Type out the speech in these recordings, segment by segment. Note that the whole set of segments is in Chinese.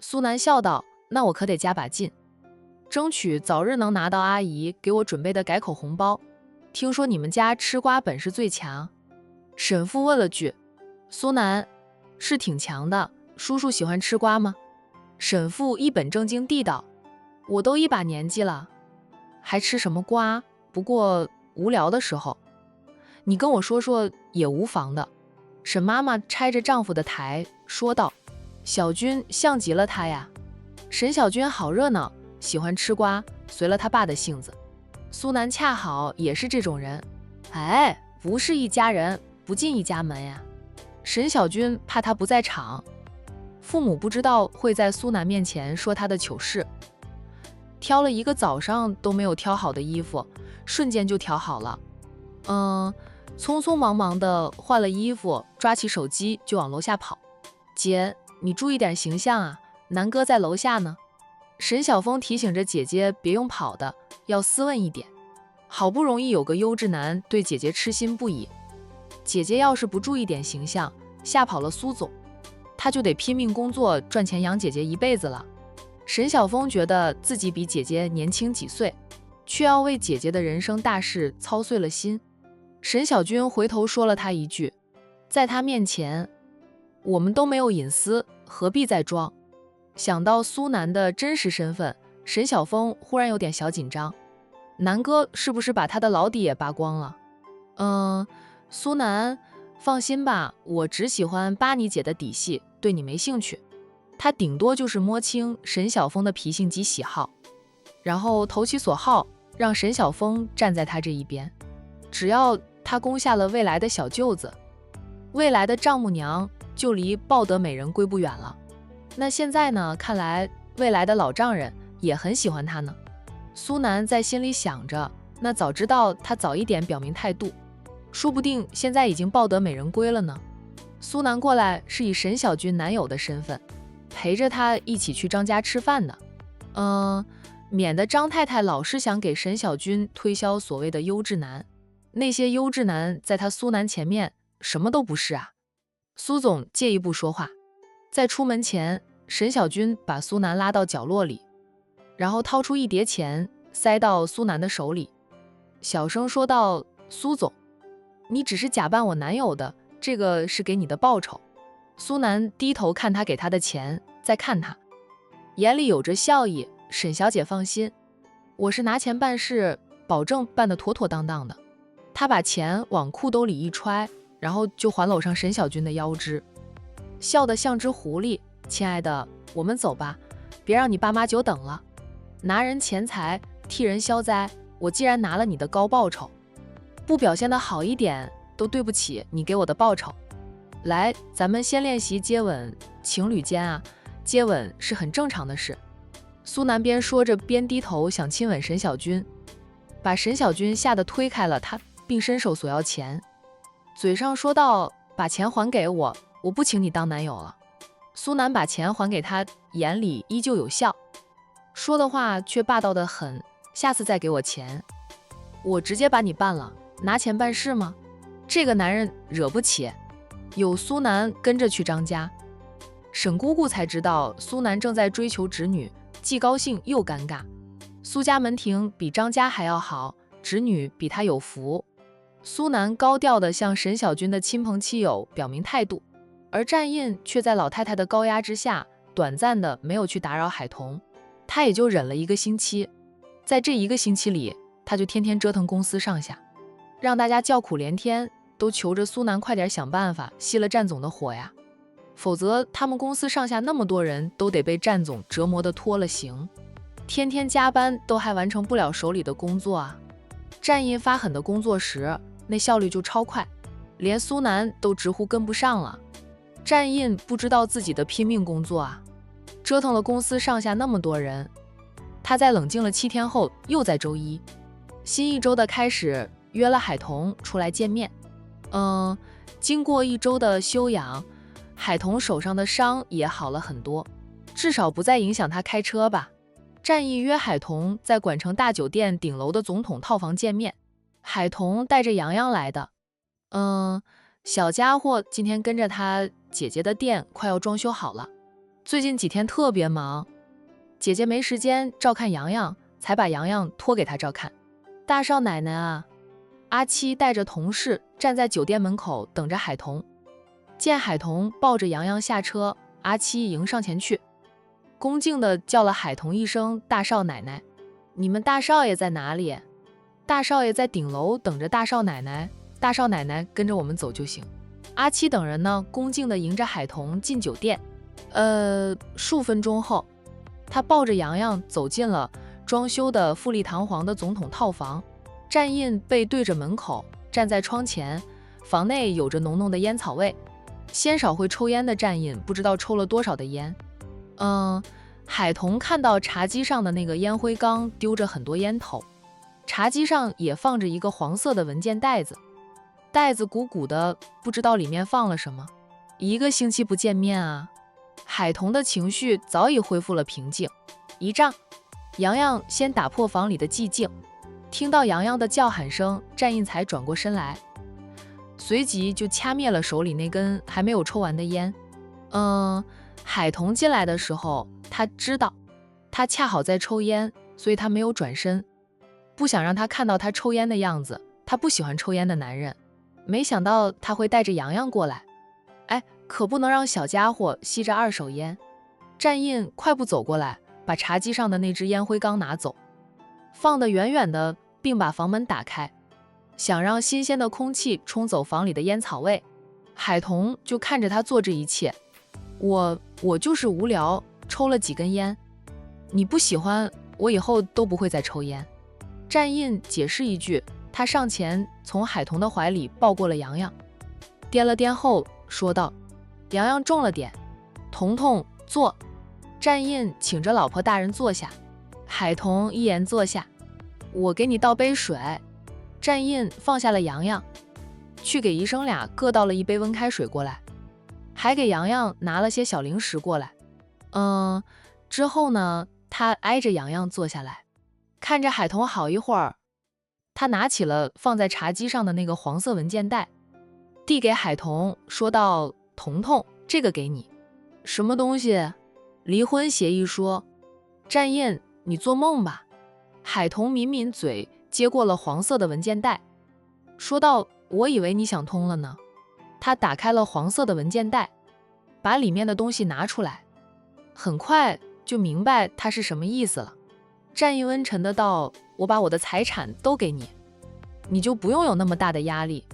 苏南笑道：“那我可得加把劲，争取早日能拿到阿姨给我准备的改口红包。听说你们家吃瓜本事最强。”沈父问了句：“苏南，是挺强的，叔叔喜欢吃瓜吗？”沈父一本正经地道：“我都一把年纪了，还吃什么瓜？不过无聊的时候，你跟我说说也无妨的。”沈妈妈拆着丈夫的台说道：“小军像极了他呀。沈小军好热闹，喜欢吃瓜，随了他爸的性子。苏南恰好也是这种人。哎，不是一家人，不进一家门呀。沈小军怕他不在场，父母不知道会在苏南面前说他的糗事。挑了一个早上都没有挑好的衣服，瞬间就挑好了。匆匆忙忙的换了衣服，抓起手机就往楼下跑。姐，你注意点形象啊，南哥在楼下呢。沈晓峰提醒着姐姐别用跑的，要斯文一点。好不容易有个优质男对姐姐痴心不已，姐姐要是不注意点形象，吓跑了苏总，他就得拼命工作赚钱养姐姐一辈子了。沈晓峰觉得自己比姐姐年轻几岁，却要为姐姐的人生大事操碎了心。沈小军回头说了他一句：“在他面前，我们都没有隐私，何必再装？”想到苏南的真实身份，沈晓峰忽然有点小紧张。南哥是不是把他的老底也扒光了？苏南，放心吧，我只喜欢扒你姐的底细，对你没兴趣。他顶多就是摸清沈晓峰的脾性及喜好，然后投其所好，让沈晓峰站在他这一边。只要他攻下了未来的小舅子，未来的丈母娘就离抱得美人归不远了。那现在呢？看来未来的老丈人也很喜欢他呢。苏南在心里想着，那早知道他早一点表明态度，说不定现在已经抱得美人归了呢。苏南过来是以沈小军男友的身份，陪着他一起去张家吃饭的。免得张太太老是想给沈小军推销所谓的优质男，那些优质男在他苏南前面什么都不是啊。苏总借一步说话。在出门前，沈小军把苏南拉到角落里，然后掏出一叠钱塞到苏南的手里，小声说道：“苏总，你只是假扮我男友的，这个是给你的报酬。”苏南低头看他给他的钱，再看他，眼里有着笑意。沈小姐放心，我是拿钱办事，保证办得妥妥当当的。他把钱往裤兜里一揣，然后就环搂上沈小军的腰肢，笑得像只狐狸。亲爱的，我们走吧，别让你爸妈久等了。拿人钱财，替人消灾，我既然拿了你的高报酬，不表现得好一点，都对不起你给我的报酬。来，咱们先练习接吻，情侣间啊，接吻是很正常的事。苏南边说着边低头想亲吻沈小军，把沈小军吓得推开了他，并伸手索要钱，嘴上说道：“把钱还给我，我不请你当男友了。”苏南把钱还给他，眼里依旧有笑，说的话却霸道得很：“下次再给我钱，我直接把你办了。拿钱办事吗？”这个男人惹不起。有苏南跟着去张家，沈姑姑才知道苏南正在追求侄女，既高兴又尴尬。苏家门庭比张家还要好，侄女比他有福。苏南高调地向沈小军的亲朋戚友表明态度，而战印却在老太太的高压之下，短暂的没有去打扰海童，他也就忍了1个星期。在这1个星期里，他就天天折腾公司上下，让大家叫苦连天，都求着苏南快点想办法熄了战总的火呀，否则他们公司上下那么多人都得被战总折磨得脱了形，天天加班都还完成不了手里的工作啊。战印发狠的工作时，那效率就超快，连苏南都直呼跟不上了。战印不知道自己的拼命工作啊，折腾了公司上下那么多人。他在冷静了7天后，又在周一，新一周的开始，约了海童出来见面。经过1周的休养，海童手上的伤也好了很多，至少不再影响他开车吧。战役约海童在管城大酒店顶楼的总统套房见面，海童带着洋洋来的。小家伙今天跟着他姐姐的店快要装修好了，最近几天特别忙，姐姐没时间照看洋洋，才把洋洋托给她照看。大少奶奶啊，阿七带着同事站在酒店门口等着海童，见海童抱着洋洋下车，阿七迎上前去，恭敬地叫了海童一声大少奶奶。你们大少爷在哪里？大少爷在顶楼等着大少奶奶，大少奶奶跟着我们走就行。阿七等人呢，恭敬地迎着海童进酒店。数分钟后，他抱着洋洋走进了装修的富丽堂皇的总统套房。战印背对着门口，站在窗前，房内有着浓浓的烟草味。鲜少会抽烟的战印不知道抽了多少的烟。海童看到茶几上的那个烟灰缸丢着很多烟头，茶几上也放着一个黄色的文件袋子，袋子鼓鼓的，不知道里面放了什么。1个星期不见面啊，海童的情绪早已恢复了平静。一仗，洋洋先打破房里的寂静，听到洋洋的叫喊声，战印才转过身来，随即就掐灭了手里那根还没有抽完的烟。海童进来的时候，他知道他恰好在抽烟，所以他没有转身，不想让他看到他抽烟的样子。他不喜欢抽烟的男人，没想到他会带着洋洋过来。可不能让小家伙吸着2手烟。战印快步走过来，把茶几上的那只烟灰缸拿走，放得远远的，并把房门打开，想让新鲜的空气冲走房里的烟草味。海童就看着他做这一切。我就是无聊，抽了几根烟。你不喜欢，我以后都不会再抽烟。战印解释一句，他上前从海童的怀里抱过了洋洋，掂了掂后说道：洋洋重了点，彤彤坐。战印请着老婆大人坐下，海童一言坐下。我给你倒杯水。战印放下了洋洋，去给医生俩各倒了一杯温开水过来，还给洋洋拿了些小零食过来。之后呢，他挨着洋洋坐下来，看着海童好一会儿，他拿起了放在茶几上的那个黄色文件袋，递给海童，说道：彤彤，这个给你。什么东西？离婚协议书。战印，你做梦吧。海童抿抿嘴，接过了黄色的文件袋，说道：我以为你想通了呢。他打开了黄色的文件袋，把里面的东西拿出来，很快就明白他是什么意思了。战印温沉的道：我把我的财产都给你，你就不用有那么大的压力。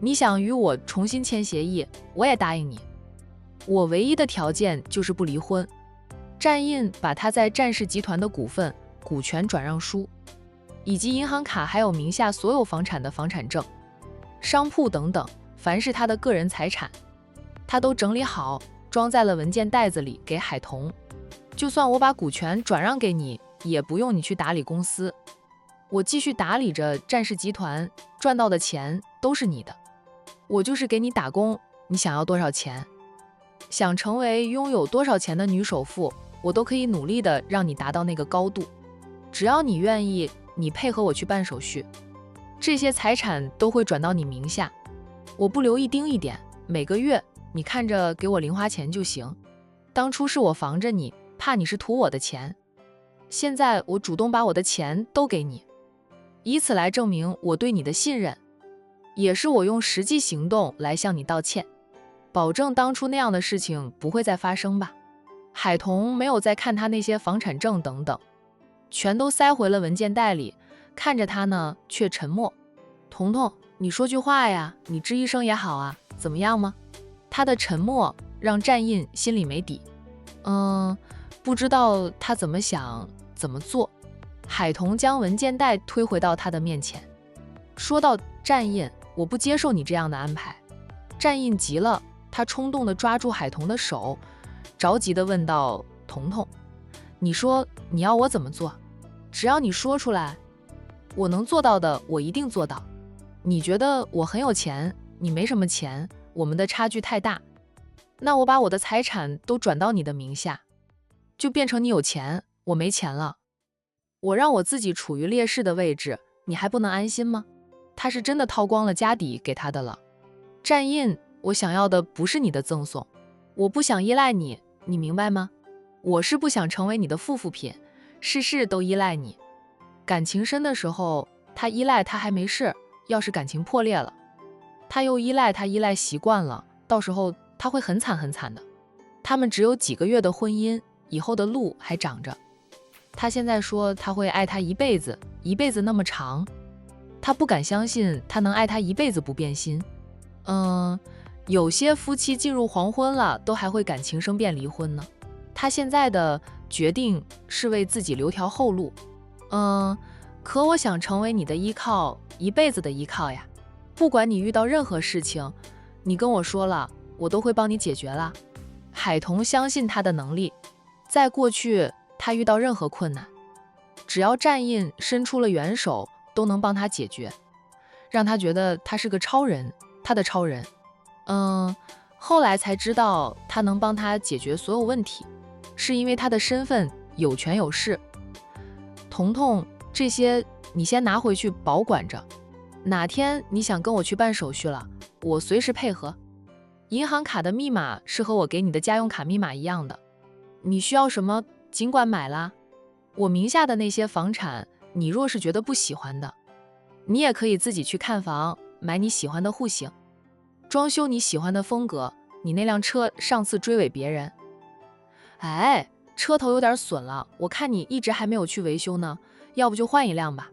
你想与我重新签协议，我也答应你。我唯一的条件就是不离婚。战印把他在战氏集团的股份、股权转让书，以及银行卡还有名下所有房产的房产证、商铺等等，凡是他的个人财产，他都整理好，装在了文件袋子里给海童。就算我把股权转让给你，也不用你去打理公司，我继续打理着战氏集团，赚到的钱都是你的。我就是给你打工，你想要多少钱？想成为拥有多少钱的女首富，我都可以努力的让你达到那个高度。只要你愿意，你配合我去办手续，这些财产都会转到你名下，我不留一丁一点，每个月你看着给我零花钱就行。当初是我防着你，怕你是图我的钱，现在我主动把我的钱都给你，以此来证明我对你的信任，也是我用实际行动来向你道歉，保证当初那样的事情不会再发生吧。海童没有再看他那些房产证等等，全都塞回了文件袋里，看着他呢，却沉默。彤彤，你说句话呀，你吱一声也好啊，怎么样吗？他的沉默让战印心里没底。不知道他怎么想，怎么做。海童将文件袋推回到他的面前，说道：战印，我不接受你这样的安排。战印急了，他冲动地抓住海童的手，着急地问道：彤彤，你说你要我怎么做？只要你说出来，我能做到的我一定做到。你觉得我很有钱，你没什么钱，我们的差距太大，那我把我的财产都转到你的名下，就变成你有钱，我没钱了。我让我自己处于劣势的位置，你还不能安心吗？他是真的掏光了家底给他的了。战印，我想要的不是你的赠送，我不想依赖你，你明白吗？我是不想成为你的附属品，事事都依赖你。感情深的时候，他依赖他还没事，要是感情破裂了，他又依赖他依赖习惯了，到时候他会很惨很惨的。他们只有几个月的婚姻，以后的路还长着。他现在说他会爱他一辈子，一辈子那么长，他不敢相信他能爱他一辈子不变心。有些夫妻进入黄昏了，都还会感情生变离婚呢。他现在的决定是为自己留条后路。可我想成为你的依靠，一辈子的依靠呀。不管你遇到任何事情，你跟我说了，我都会帮你解决啦。海童相信他的能力，在过去他遇到任何困难，只要战印伸出了援手，都能帮他解决，让他觉得他是个超人，他的超人。后来才知道他能帮他解决所有问题，是因为他的身份有权有势。彤彤，这些你先拿回去保管着，哪天你想跟我去办手续了，我随时配合。银行卡的密码是和我给你的家用卡密码一样的，你需要什么尽管买啦。我名下的那些房产，你若是觉得不喜欢的，你也可以自己去看房，买你喜欢的户型，装修你喜欢的风格。你那辆车上次追尾别人，车头有点损了，我看你一直还没有去维修呢，要不就换一辆吧。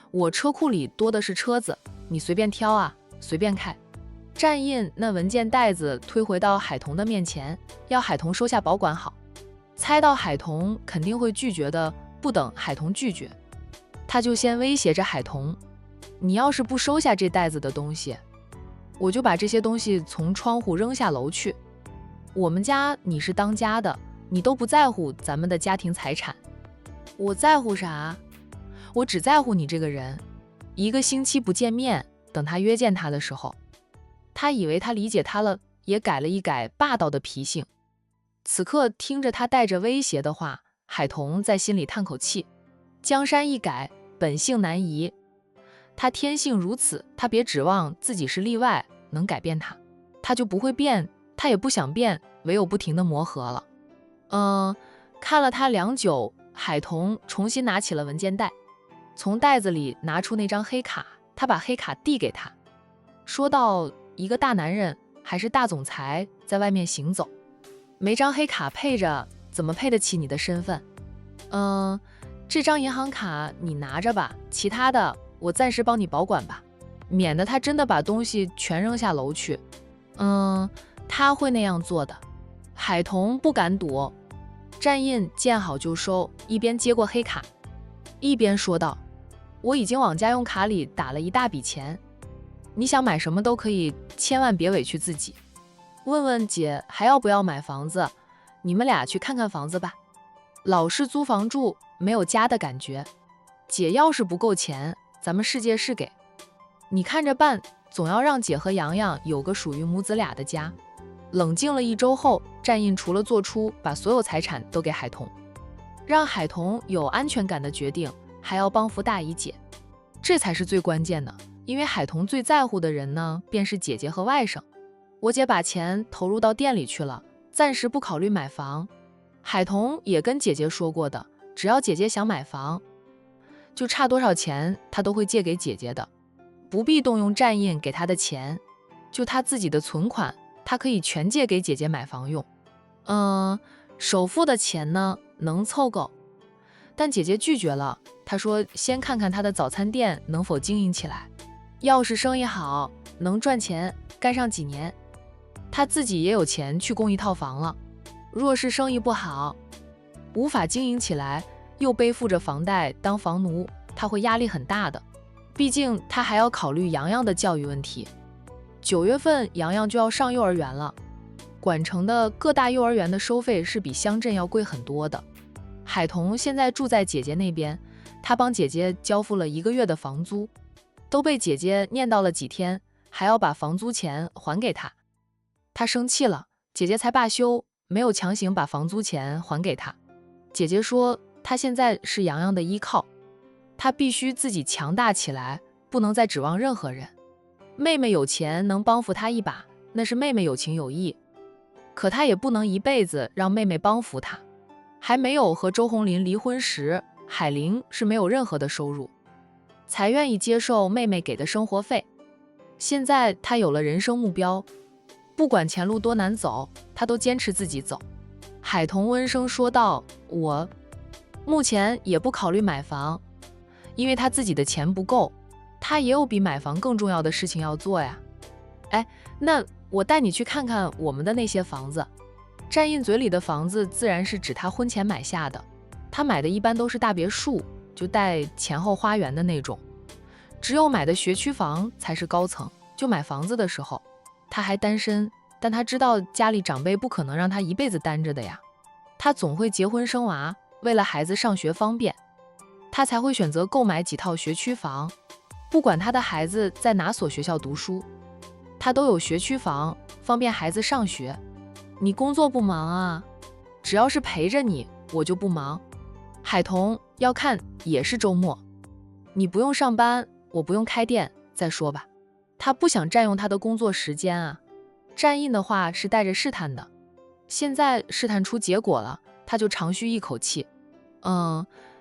我车库里多的是车子，你随便挑啊，随便开。战印那文件袋子推回到海童的面前，要海童收下保管好。猜到海童肯定会拒绝的，不等海童拒绝，他就先威胁着海童，你要是不收下这袋子的东西，我就把这些东西从窗户扔下楼去。我们家你是当家的，你都不在乎咱们的家庭财产。我在乎啥？我只在乎你这个人。一个星期不见面，等他约见他的时候，他以为他理解他了，也改了一改霸道的脾性。此刻听着他带着威胁的话，海童在心里叹口气，江山易改，本性难移。他天性如此，他别指望自己是例外能改变他，他就不会变，他也不想变，唯有不停的磨合了。看了他良久，海童重新拿起了文件袋，从袋子里拿出那张黑卡，他把黑卡递给他，说道，一个大男人还是大总裁在外面行走，没张黑卡配着，怎么配得起你的身份？这张银行卡你拿着吧，其他的我暂时帮你保管吧，免得他真的把东西全扔下楼去。他会那样做的。海童不敢赌。战印见好就收，一边接过黑卡，一边说道，我已经往家用卡里打了一大笔钱，你想买什么都可以，千万别委屈自己。问问姐还要不要买房子，你们俩去看看房子吧。老是租房住，没有家的感觉。姐要是不够钱，咱们世界是给，你看着办，总要让姐和洋洋有个属于母子俩的家。冷静了1周后，战印除了做出把所有财产都给海童，让海童有安全感的决定，还要帮扶大姨姐，这才是最关键的。因为海童最在乎的人呢，便是姐姐和外甥。我姐把钱投入到店里去了，暂时不考虑买房。海童也跟姐姐说过的，只要姐姐想买房，就差多少钱他都会借给姐姐的，不必动用战印给他的钱，就他自己的存款，他可以全借给姐姐买房用。首付的钱呢，能凑够，但姐姐拒绝了。她说先看看她的早餐店能否经营起来，要是生意好，能赚钱，干上几年，她自己也有钱去供一套房了。若是生意不好，无法经营起来，又背负着房贷当房奴，她会压力很大的。毕竟她还要考虑洋洋的教育问题。9月份洋洋就要上幼儿园了，管城的各大幼儿园的收费是比乡镇要贵很多的。海童现在住在姐姐那边，他帮姐姐交付了1个月的房租，都被姐姐念叨了几天，还要把房租钱还给他。他生气了，姐姐才罢休，没有强行把房租钱还给他。姐姐说他现在是洋洋的依靠，他必须自己强大起来，不能再指望任何人。妹妹有钱能帮扶他一把，那是妹妹有情有义。可他也不能一辈子让妹妹帮扶他。还没有和周红林离婚时，海玲是没有任何的收入，才愿意接受妹妹给的生活费。现在他有了人生目标，不管前路多难走，他都坚持自己走。海童温声说道：“我目前也不考虑买房，因为他自己的钱不够，他也有比买房更重要的事情要做呀。”哎，那我带你去看看我们的那些房子。战印嘴里的房子自然是指他婚前买下的，他买的一般都是大别墅，就带前后花园的那种。只有买的学区房才是高层。就买房子的时候，他还单身，但他知道家里长辈不可能让他一辈子单着的呀，他总会结婚生娃，为了孩子上学方便，他才会选择购买几套学区房。不管他的孩子在哪所学校读书，他都有学区房，方便孩子上学。你工作不忙啊？只要是陪着你，我就不忙。海童要看也是周末，你不用上班，我不用开店，再说吧。他不想占用他的工作时间啊。战印的话是带着试探的，现在试探出结果了，他就长吁一口气。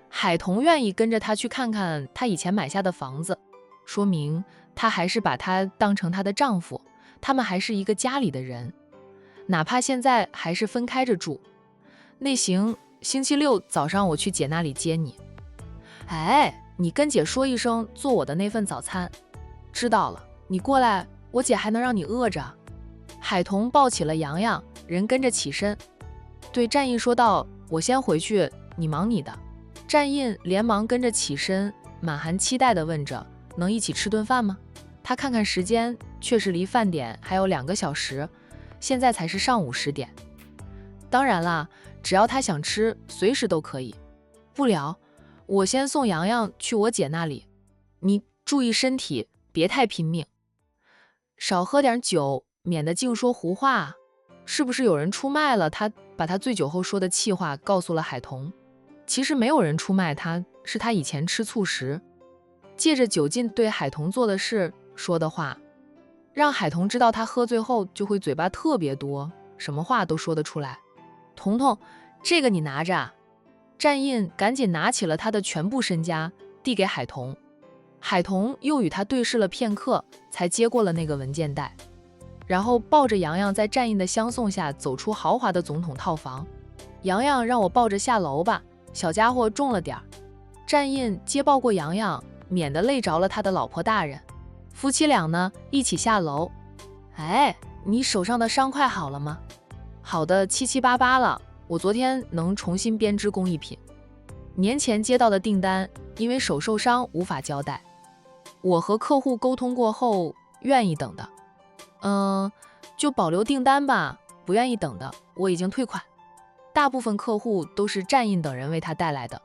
海童愿意跟着他去看看他以前买下的房子，说明他还是把他当成他的丈夫，他们还是一个家里的人，哪怕现在还是分开着住。那行，星期六早上我去姐那里接你。哎，你跟姐说一声做我的那份早餐。知道了，你过来，我姐还能让你饿着。海童抱起了洋洋，人跟着起身，对战印说道：“我先回去，你忙你的。”战印连忙跟着起身，满含期待地问着：“能一起吃顿饭吗？”他看看时间，确实离饭点还有2个小时，现在才是上午10点。当然啦，只要他想吃，随时都可以。不聊，我先送洋洋去我姐那里，你注意身体，别太拼命，少喝点酒，免得净说胡话啊。是不是有人出卖了他？把他醉酒后说的气话告诉了海童。其实没有人出卖他，是他以前吃醋时，借着酒劲对海童做的事说的话，让海童知道他喝醉后就会嘴巴特别多，什么话都说得出来。童童，这个你拿着啊。战印赶紧拿起了他的全部身家，递给海童。海童又与他对视了片刻，才接过了那个文件袋，然后抱着洋洋在战印的相送下走出豪华的总统套房。洋洋让我抱着下楼吧，小家伙重了点儿。战印接抱过洋洋，免得累着了他的老婆大人。夫妻俩呢，一起下楼。哎，你手上的伤快好了吗？好的七七八八了，我昨天能重新编织工艺品。年前接到的订单，因为手受伤无法交代，我和客户沟通过后，愿意等的。就保留订单吧，不愿意等的，我已经退款。大部分客户都是战印等人为他带来的，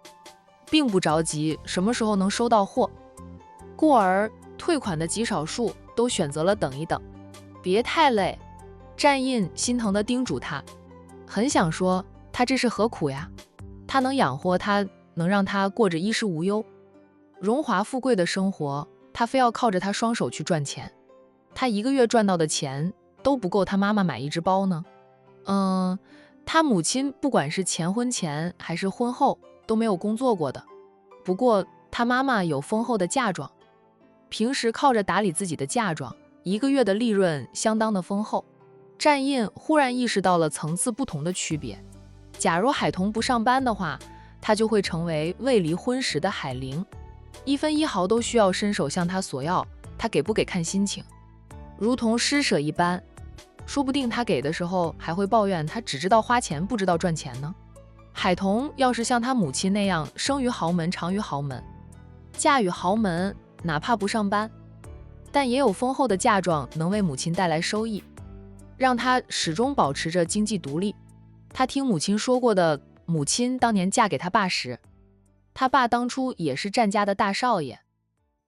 并不着急什么时候能收到货。故而退款的极少数都选择了等一等，别太累。战印心疼地叮嘱他，很想说他这是何苦呀？他能养活他，能让他过着衣食无忧、荣华富贵的生活，他非要靠着他双手去赚钱。他1个月赚到的钱都不够他妈妈买一只包呢。他母亲不管是前婚前还是婚后都没有工作过的，不过他妈妈有丰厚的嫁妆，平时靠着打理自己的嫁妆，1个月的利润相当的丰厚。战印忽然意识到了层次不同的区别。假如海童不上班的话，他就会成为未离婚时的海玲，1分1毫都需要伸手向他索要，他给不给看心情，如同施舍一般。说不定他给的时候还会抱怨他只知道花钱不知道赚钱呢。海童要是像他母亲那样生于豪门长于豪门，嫁与豪门，哪怕不上班，但也有丰厚的嫁妆能为母亲带来收益，让他始终保持着经济独立。他听母亲说过的，母亲当年嫁给他爸时，他爸当初也是战家的大少爷，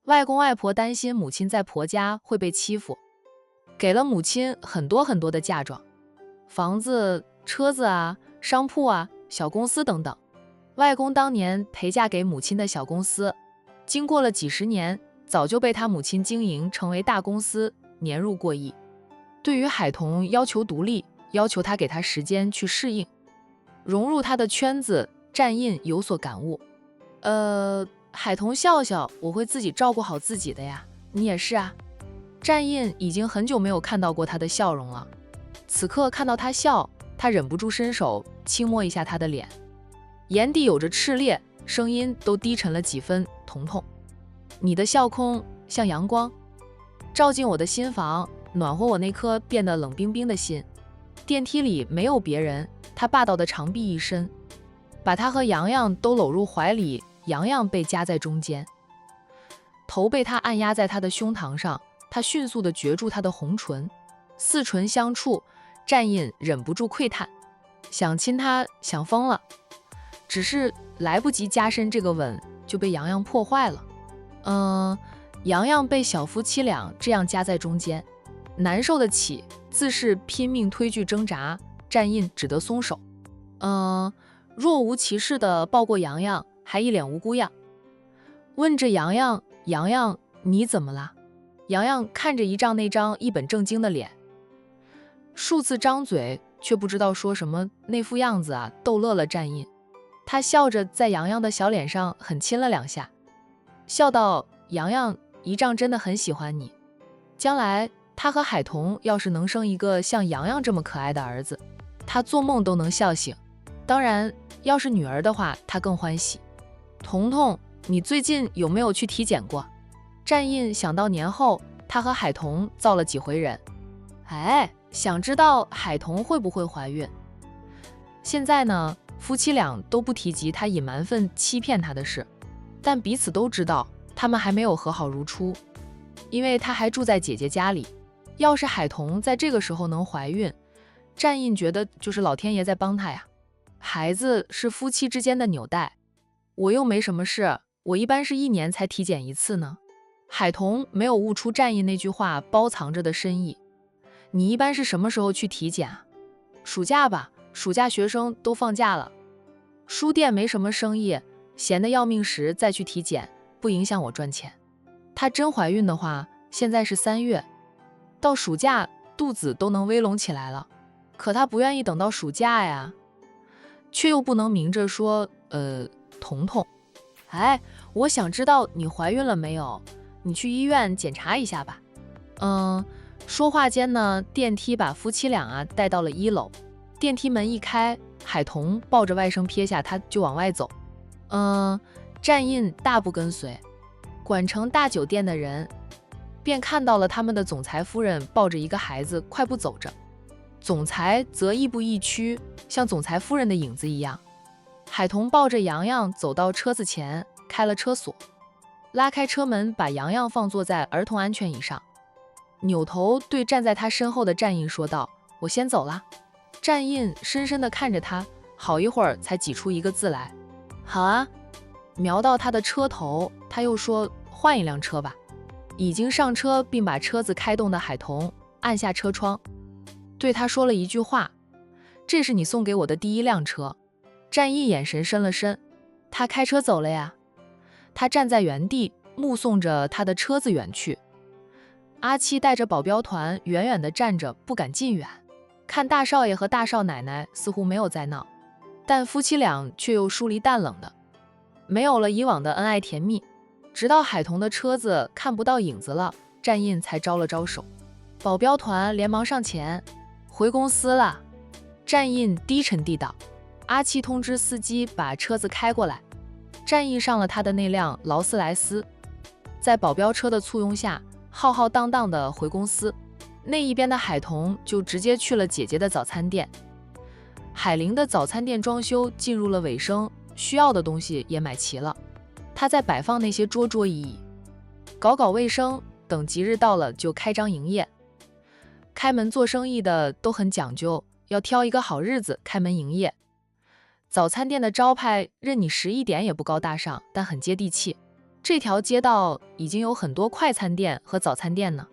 外公外婆担心母亲在婆家会被欺负，给了母亲很多很多的嫁妆，房子、车子啊、商铺啊、小公司等等。外公当年陪嫁给母亲的小公司，经过了几十年，早就被他母亲经营成为大公司，年入过亿。对于海童要求独立，要求他给他时间去适应，融入他的圈子。战印有所感悟，海童笑笑，我会自己照顾好自己的呀，你也是啊。战印已经很久没有看到过他的笑容了，此刻看到他笑，他忍不住伸手轻摸一下他的脸，眼底有着炽烈，声音都低沉了几分。彤彤，你的笑空像阳光，照进我的心房，暖和我那颗变得冷冰冰的心。电梯里没有别人，他霸道的长臂一伸，把他和洋洋都搂入怀里，洋洋被夹在中间，头被他按压在他的胸膛上，他迅速地攫住他的红唇，四唇相触，战印忍不住喟叹，想亲他，想疯了，只是来不及加深这个吻，就被洋洋破坏了。洋洋被小夫妻俩这样夹在中间，难受得起，自是拼命推拒挣扎，战印只得松手。若无其事地抱过洋洋，还一脸无辜样，问着洋洋：“洋洋，你怎么了？”洋洋看着姨丈那张一本正经的脸，数次张嘴，却不知道说什么，那副样子啊，逗乐了战印。他笑着在洋洋的小脸上狠亲了2下，笑道：“洋洋，姨丈真的很喜欢你。将来他和海童要是能生一个像洋洋这么可爱的儿子，他做梦都能笑醒。当然，要是女儿的话，他更欢喜。彤彤，你最近有没有去体检过？”战印想到年后他和海童造了几回人，想知道海童会不会怀孕。现在呢，夫妻俩都不提及他隐瞒份欺骗他的事，但彼此都知道他们还没有和好如初，因为他还住在姐姐家里。要是海童在这个时候能怀孕，战印觉得就是老天爷在帮他呀。孩子是夫妻之间的纽带，我又没什么事，我一般是1年才体检一次呢。海童没有悟出战印那句话包藏着的深意。你一般是什么时候去体检啊？暑假吧，暑假学生都放假了，书店没什么生意，闲得要命时再去体检，不影响我赚钱。她真怀孕的话，现在是3月，到暑假肚子都能微隆起来了，可她不愿意等到暑假呀，却又不能明着说，彤彤，我想知道你怀孕了没有，你去医院检查一下吧。说话间呢，电梯把夫妻俩带到了1楼。电梯门一开，海童抱着外甥撇下他就往外走。战印大步跟随，管城大酒店的人便看到了他们的总裁夫人抱着一个孩子快步走着，总裁则亦步亦趋，像总裁夫人的影子一样。海童抱着洋洋走到车子前，开了车锁，拉开车门，把洋洋放坐在儿童安全椅上，扭头对站在他身后的战印说道：“我先走了。”战印深深地看着他，好一会儿才挤出一个字来：“好啊。”瞄到他的车头，他又说：“换一辆车吧。”已经上车并把车子开动的海童按下车窗，对他说了一句话：“这是你送给我的第1辆车。”战印眼神深了深，他开车走了呀。他站在原地目送着他的车子远去。阿七带着保镖团远远地站着，不敢近远，看大少爷和大少奶奶似乎没有在闹，但夫妻俩却又疏离淡冷的，没有了以往的恩爱甜蜜。直到海童的车子看不到影子了，战印才招了招手，保镖团连忙上前：“回公司了。”战印低沉地道。阿七通知司机把车子开过来，战印上了他的那辆劳斯莱斯，在保镖车的簇拥下浩浩荡荡地回公司。那一边的海童就直接去了姐姐的早餐店。海玲的早餐店装修进入了尾声，需要的东西也买齐了，他在摆放那些桌桌椅椅，搞搞卫生，等吉日到了就开张营业。开门做生意的都很讲究，要挑一个好日子开门营业。早餐店的招牌任你11点也不高大上，但很接地气。这条街道已经有很多快餐店和早餐店呢。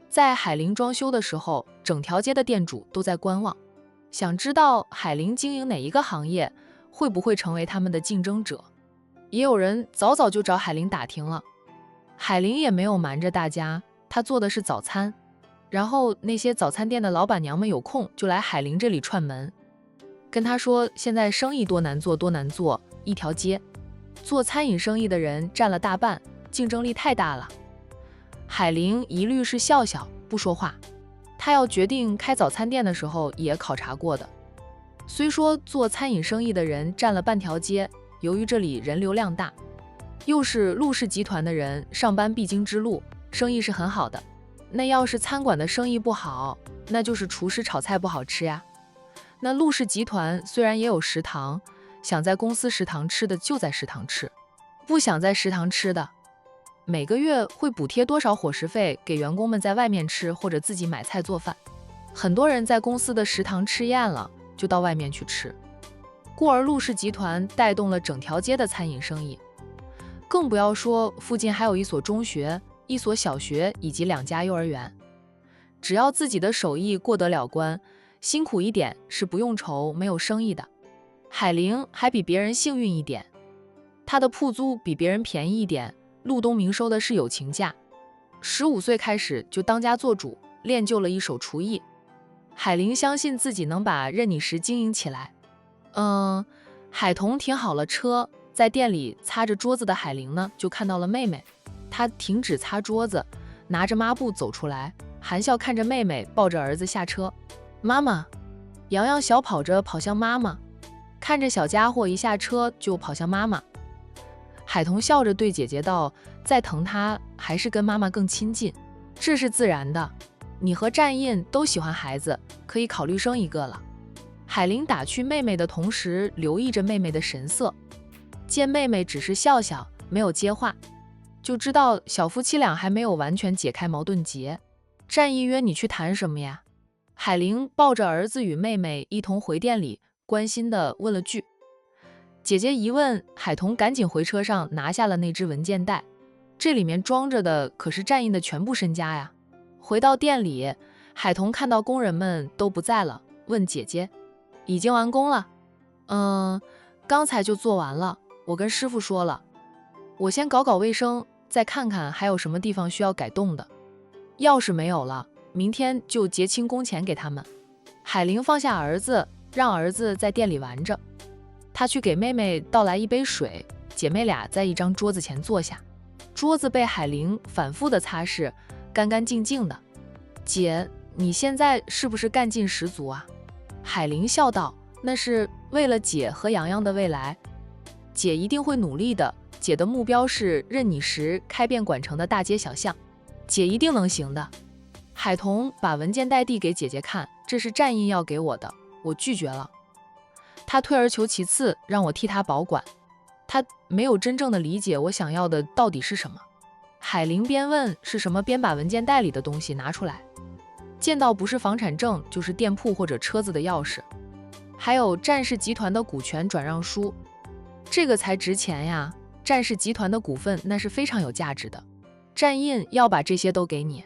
在海玲装修的时候，整条街的店主都在观望，想知道海玲经营哪一个行业，会不会成为他们的竞争者。也有人早早就找海玲打听了，海玲也没有瞒着大家，她做的是早餐。然后那些早餐店的老板娘们有空就来海玲这里串门，跟她说现在生意多难做多难做，一条街做餐饮生意的人占了大半，竞争力太大了。海玲一律是笑笑不说话，她要决定开早餐店的时候也考察过的。虽说做餐饮生意的人占了半条街，由于这里人流量大，又是陆氏集团的人上班必经之路，生意是很好的。那要是餐馆的生意不好，那就是厨师炒菜不好吃呀。那陆氏集团虽然也有食堂，想在公司食堂吃的就在食堂吃，不想在食堂吃的，每个月会补贴多少伙食费给员工们在外面吃或者自己买菜做饭。很多人在公司的食堂吃厌了，就到外面去吃。故而陆氏集团带动了整条街的餐饮生意，更不要说附近还有一所中学、一所小学以及2家幼儿园。只要自己的手艺过得了关，辛苦一点是不用愁没有生意的。海玲还比别人幸运一点，她的铺租比别人便宜一点，陆东明收的是友情价。15岁开始就当家做主，练就了一手厨艺。海玲相信自己能把任你食经营起来。海童停好了车，在店里擦着桌子的海玲呢，就看到了妹妹。她停止擦桌子，拿着抹布走出来，含笑看着妹妹抱着儿子下车。妈妈，洋洋小跑着跑向妈妈，看着小家伙一下车就跑向妈妈。海童笑着对姐姐道，再疼她还是跟妈妈更亲近，这是自然的。你和战印都喜欢孩子，可以考虑生一个了。海玲打趣妹妹的同时，留意着妹妹的神色，见妹妹只是笑笑，没有接话，就知道小夫妻俩还没有完全解开矛盾结。战印约你去谈什么呀？海玲抱着儿子与妹妹一同回店里，关心地问了句。姐姐一问，海童赶紧回车上拿下了那只文件袋，这里面装着的可是战印的全部身家呀。回到店里，海童看到工人们都不在了，问姐姐，已经完工了？刚才就做完了，我跟师傅说了，我先搞搞卫生，再看看还有什么地方需要改动的。要是没有了，明天就结清工钱给他们。海玲放下儿子，让儿子在店里玩着，她去给妹妹倒来一杯水，姐妹俩在一张桌子前坐下，桌子被海玲反复的擦拭，干干净净的。姐，你现在是不是干劲十足啊？海玲笑道，那是为了姐和洋洋的未来，姐一定会努力的，姐的目标是任你食开遍馆城的大街小巷，姐一定能行的。海童把文件袋递给姐姐看，这是战印要给我的，我拒绝了。他退而求其次，让我替他保管。他没有真正的理解我想要的到底是什么。海玲边问是什么，边把文件袋里的东西拿出来，见到不是房产证就是店铺或者车子的钥匙，还有战氏集团的股权转让书，这个才值钱呀。战氏集团的股份那是非常有价值的，战印要把这些都给你。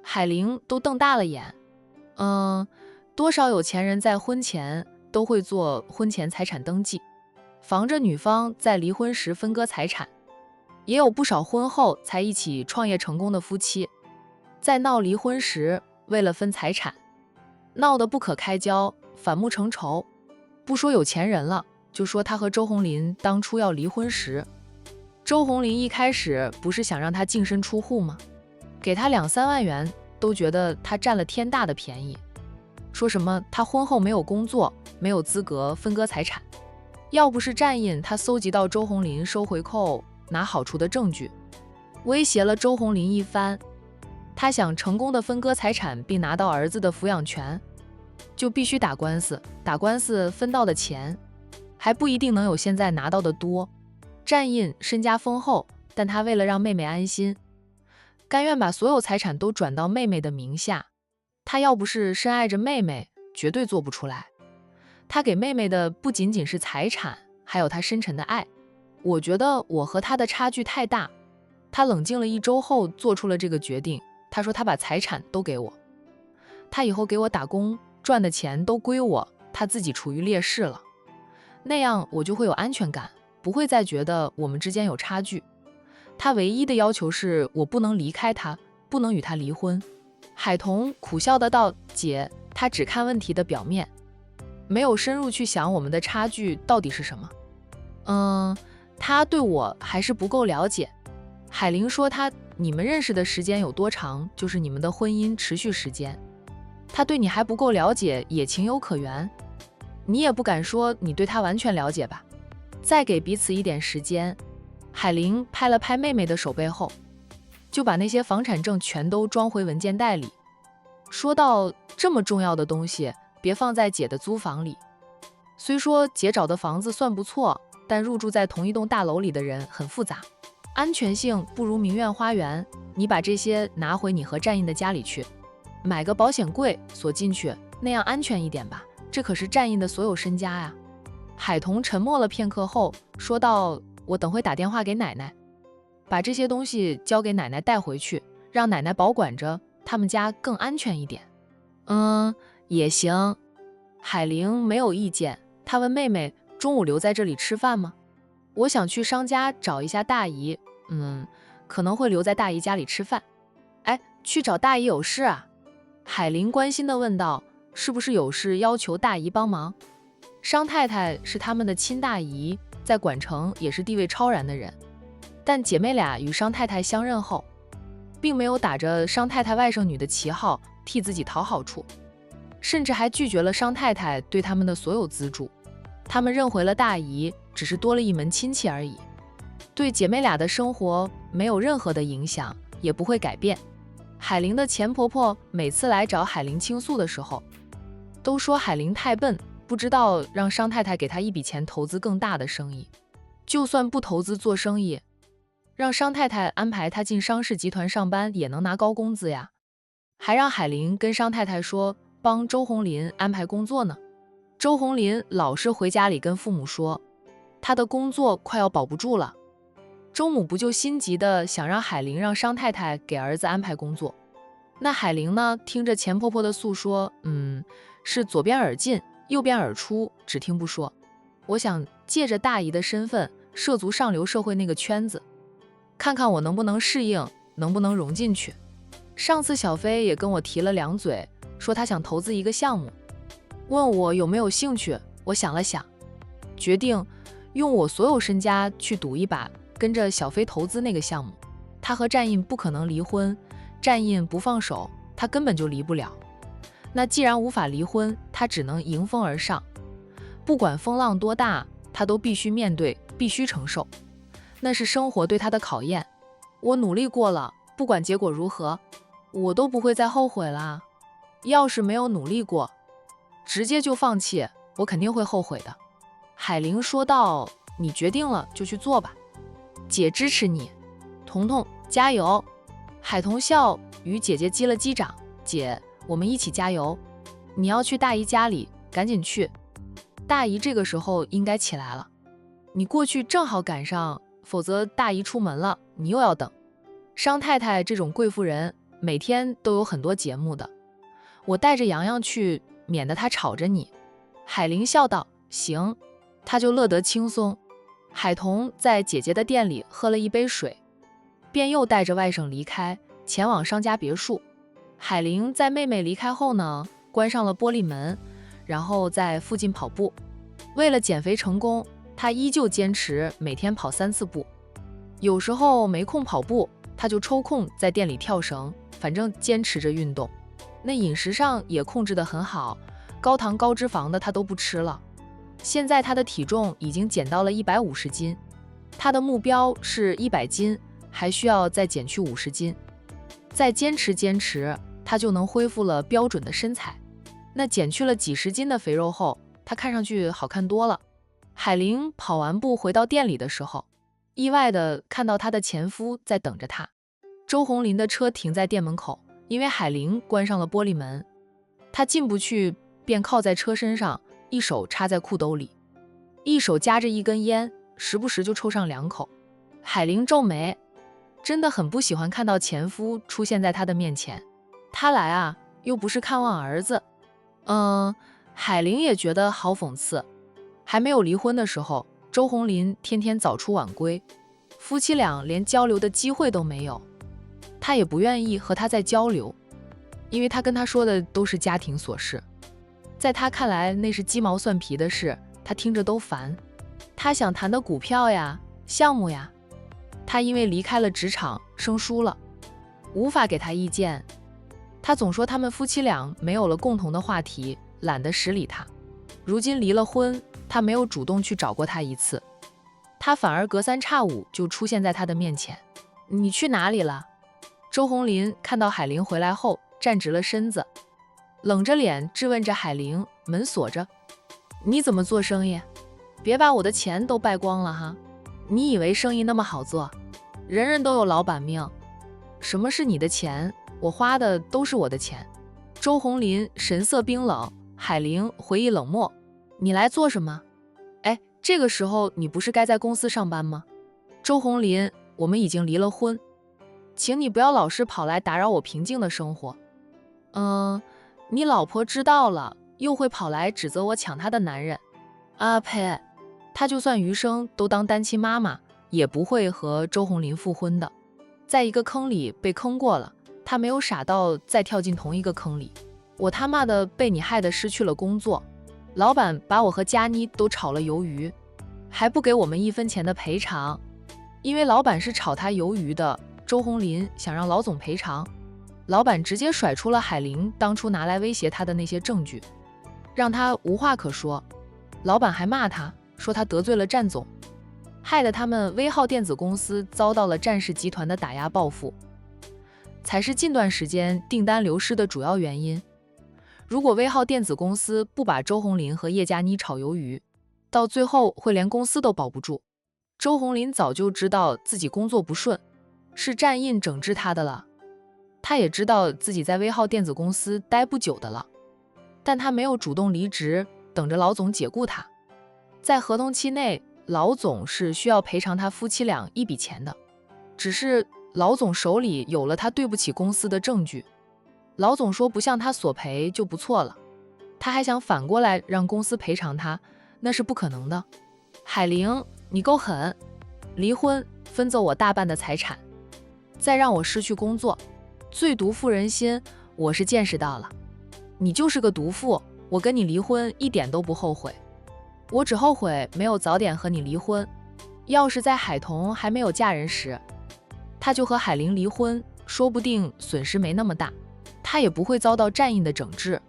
海玲都瞪大了眼。多少有钱人在婚前都会做婚前财产登记，防着女方在离婚时分割财产，也有不少婚后才一起创业成功的夫妻，在闹离婚时为了分财产闹得不可开交，反目成仇。不说有钱人了，就说他和周红林当初要离婚时，周红林一开始不是想让他净身出户吗？给他2-3万元，都觉得他占了天大的便宜，说什么他婚后没有工作，没有资格分割财产。要不是战印他搜集到周红林收回扣拿好处的证据，威胁了周红林一番，他想成功的分割财产并拿到儿子的抚养权，就必须打官司，打官司分到的钱还不一定能有现在拿到的多。战印身家丰厚，但他为了让妹妹安心，甘愿把所有财产都转到妹妹的名下。他要不是深爱着妹妹，绝对做不出来。他给妹妹的不仅仅是财产，还有他深沉的爱。我觉得我和他的差距太大。他冷静了1周后做出了这个决定。他说他把财产都给我，他以后给我打工赚的钱都归我，他自己处于劣势了，那样我就会有安全感，不会再觉得我们之间有差距。他唯一的要求是我不能离开他，不能与他离婚。海童苦笑的道：“姐，他只看问题的表面，没有深入去想我们的差距到底是什么。他对我还是不够了解。”海玲说你们认识的时间有多长，就是你们的婚姻持续时间。他对你还不够了解，也情有可原。你也不敢说你对他完全了解吧？再给彼此一点时间。海玲拍了拍妹妹的手背后，就把那些房产证全都装回文件袋里，说道：“这么重要的东西，别放在姐的租房里。虽说姐找的房子算不错，但入住在同一栋大楼里的人很复杂，安全性不如明苑花园。你把这些拿回你和战印的家里去，买个保险柜锁进去，那样安全一点吧。这可是战印的所有身家呀。”海童沉默了片刻后说道：“我等会打电话给奶奶，把这些东西交给奶奶带回去，让奶奶保管着，他们家更安全一点。”也行。海玲没有意见，她问妹妹：“中午留在这里吃饭吗？我想去商家找一下大姨，可能会留在大姨家里吃饭。”“哎，去找大姨有事啊？”海玲关心地问道：“是不是有事要求大姨帮忙？”商太太是他们的亲大姨，在管城也是地位超然的人，但姐妹俩与商太太相认后，并没有打着商太太外甥女的旗号替自己讨好处，甚至还拒绝了商太太对他们的所有资助。他们认回了大姨，只是多了一门亲戚而已，对姐妹俩的生活没有任何的影响，也不会改变。海玲的前婆婆每次来找海玲倾诉的时候，都说海玲太笨，不知道让商太太给她一笔钱投资更大的生意，就算不投资做生意，让商太太安排她进商事集团上班也能拿高工资呀。还让海玲跟商太太说帮周红林安排工作呢。周红林老是回家里跟父母说他的工作快要保不住了，周母不就心急的想让海玲让商太太给儿子安排工作。那海玲呢，听着钱婆婆的诉说，是左边耳进右边耳出，只听不说。我想借着大姨的身份涉足上流社会那个圈子，看看我能不能适应，能不能融进去。上次小飞也跟我提了两嘴，说他想投资一个项目，问我有没有兴趣。我想了想，决定用我所有身家去赌一把，跟着小飞投资那个项目。他和战印不可能离婚，战印不放手，他根本就离不了。那既然无法离婚，他只能迎风而上，不管风浪多大，他都必须面对，必须承受，那是生活对他的考验。我努力过了，不管结果如何，我都不会再后悔了。要是没有努力过，直接就放弃，我肯定会后悔的。海玲说道：“你决定了就去做吧，姐支持你。彤彤加油。”海童笑与姐姐击了击掌：“姐，我们一起加油。你要去大姨家里，赶紧去。大姨这个时候应该起来了，你过去正好赶上，否则大姨出门了，你又要等。商太太这种贵妇人，每天都有很多节目的，我带着洋洋去，免得她吵着你。”海玲笑道：“行。”她就乐得轻松。海童在姐姐的店里喝了一杯水，便又带着外甥离开，前往商家别墅。海玲在妹妹离开后呢，关上了玻璃门，然后在附近跑步。为了减肥成功，她依旧坚持每天跑3次步。有时候没空跑步，她就抽空在店里跳绳，反正坚持着运动。那饮食上也控制得很好，高糖高脂肪的她都不吃了。现在她的体重已经减到了150斤，她的目标是100斤，还需要再减去50斤。再坚持，她就能恢复了标准的身材。那减去了几十斤的肥肉后，她看上去好看多了。海玲跑完步回到店里的时候，意外地看到她的前夫在等着她。周红林的车停在店门口，因为海玲关上了玻璃门，她进不去，便靠在车身上，一手插在裤兜里，一手夹着一根烟，时不时就抽上2口。海玲皱眉，真的很不喜欢看到前夫出现在她的面前。她来啊，又不是看望儿子。海玲也觉得好讽刺。还没有离婚的时候，周红林天天早出晚归，夫妻俩连交流的机会都没有，她也不愿意和他再交流。因为他跟他说的都是家庭琐事，在他看来那是鸡毛蒜皮的事，他听着都烦。他想谈的股票呀、项目呀，他因为离开了职场生疏了，无法给他意见。他总说他们夫妻俩没有了共同的话题，懒得使理他。如今离了婚，他没有主动去找过他一次，他反而隔三差五就出现在他的面前。你去哪里了？周红林看到海玲回来后，站直了身子，冷着脸质问着海玲，门锁着。你怎么做生意？别把我的钱都败光了哈！你以为生意那么好做？人人都有老板命。什么是你的钱？我花的都是我的钱。周红林神色冰冷，海玲回忆冷漠。你来做什么？哎，这个时候你不是该在公司上班吗？周红林，我们已经离了婚，请你不要老是跑来打扰我平静的生活。你老婆知道了，又会跑来指责我抢她的男人。啊呸！她就算余生都当单亲妈妈，也不会和周红林复婚的。在一个坑里被坑过了，她没有傻到再跳进同一个坑里。我他妈的被你害得失去了工作，老板把我和佳妮都炒了鱿鱼，还不给我们1分钱的赔偿。因为老板是炒他鱿鱼的，周红林想让老总赔偿，老板直接甩出了海玲当初拿来威胁他的那些证据，让他无话可说。老板还骂他，说他得罪了战总，害得他们威浩电子公司遭到了战氏集团的打压报复，才是近段时间订单流失的主要原因。如果威浩电子公司不把周红林和叶佳妮炒鱿鱼，到最后会连公司都保不住。周红林早就知道自己工作不顺，是战印整治他的了。他也知道自己在威浩电子公司待不久的了，但他没有主动离职，等着老总解雇他。在合同期内，老总是需要赔偿他夫妻俩一笔钱的，只是老总手里有了他对不起公司的证据。老总说不向他索赔就不错了，他还想反过来让公司赔偿他，那是不可能的。海玲，你够狠，离婚分走我大半的财产，再让我失去工作，最毒妇人心，我是见识到了。你就是个毒妇，我跟你离婚一点都不后悔，我只后悔没有早点和你离婚。要是在海彤还没有嫁人时，他就和海玲离婚，说不定损失没那么大，他也不会遭到战印的整治。